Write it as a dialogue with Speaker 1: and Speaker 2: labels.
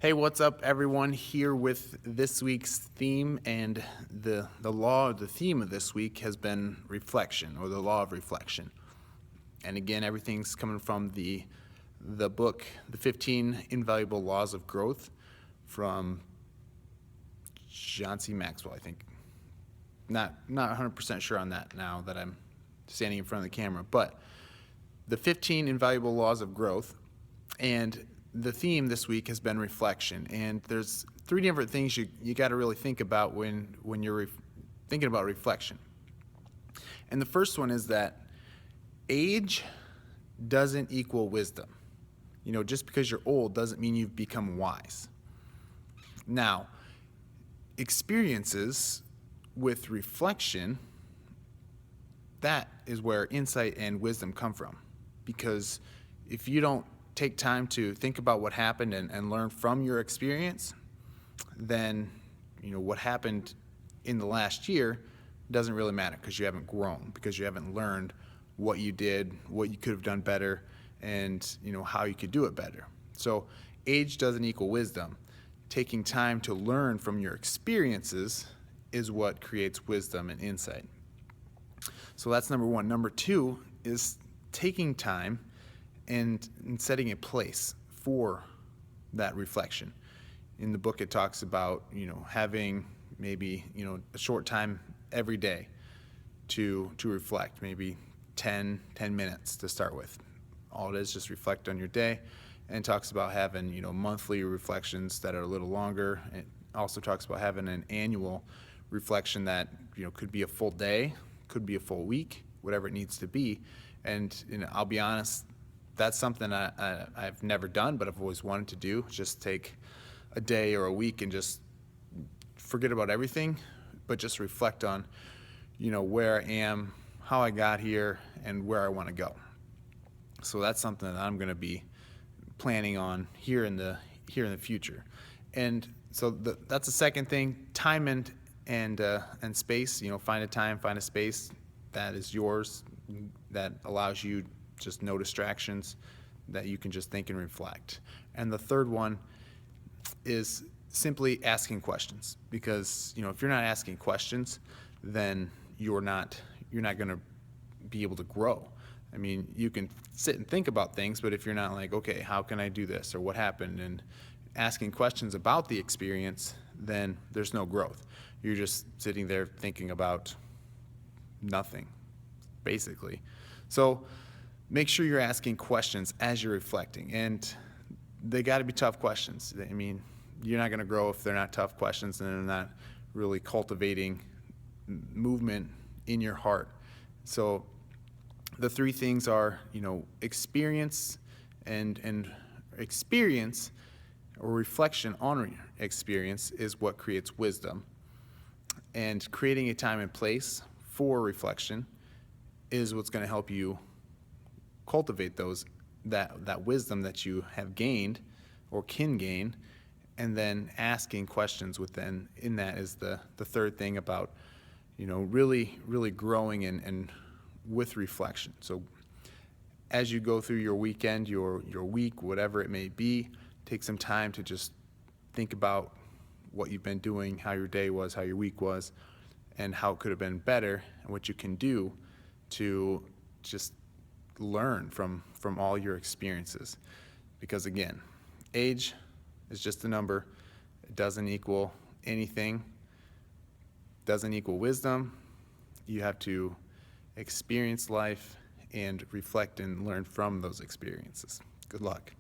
Speaker 1: Hey, what's up, everyone? Here with this week's theme, and the theme of this week has been reflection, or the law of reflection. And again, everything's coming from the book, The 15 Invaluable Laws of Growth, from John C. Maxwell, I think. Not 100% sure on that now that I'm standing in front of the camera, but the 15 Invaluable Laws of Growth, and the theme this week has been reflection. And there's three different things you got to really think about when you're thinking about reflection. And the first one is that age doesn't equal wisdom. Just because you're old doesn't mean you've become wise. Now, experiences with reflection, that is where insight and wisdom come from. Because if you don't take time to think about what happened and learn from your experience, then what happened in the last year doesn't really matter, because you haven't grown, because you haven't learned what you did, what you could have done better, and how you could do it better. So age doesn't equal wisdom. Taking time to learn from your experiences is what creates wisdom and insight. So that's number one. Number two is taking time and setting a place for that reflection. In the book, it talks about having maybe a short time every day to reflect, maybe 10 minutes to start with. All it is, just reflect on your day. And it talks about having monthly reflections that are a little longer. It also talks about having an annual reflection that could be a full day, could be a full week, whatever it needs to be. And I'll be honest, that's something I've never done, but I've always wanted to do. Just take a day or a week and just forget about everything, but just reflect on, where I am, how I got here, and where I want to go. So that's something that I'm going to be planning on here in the future. And so that's the second thing: time and space. Find a time, find a space that is yours, that allows you just no distractions, that you can just think and reflect. And the third one is simply asking questions, because if you're not asking questions, then you're not going to be able to grow. I mean, you can sit and think about things, but if you're not like, okay, how can I do this, or what happened, and asking questions about the experience, then there's no growth. You're just sitting there thinking about nothing, basically. So make sure you're asking questions as you're reflecting, and they got to be tough questions. I mean, you're not going to grow if they're not tough questions, and they're not really cultivating movement in your heart. So the three things are, experience and experience, or reflection on experience, is what creates wisdom. And creating a time and place for reflection is what's going to help you cultivate that wisdom that you have gained or can gain. And then asking questions within in that is the third thing about really growing and with reflection. So as you go through your weekend, your week, whatever it may be, take some time to just think about what you've been doing, how your day was, how your week was, and how it could have been better, and what you can do to just learn from all your experiences. Because again, age is just a number. It doesn't equal anything. Doesn't equal wisdom. You have to experience life and reflect and learn from those experiences. Good luck.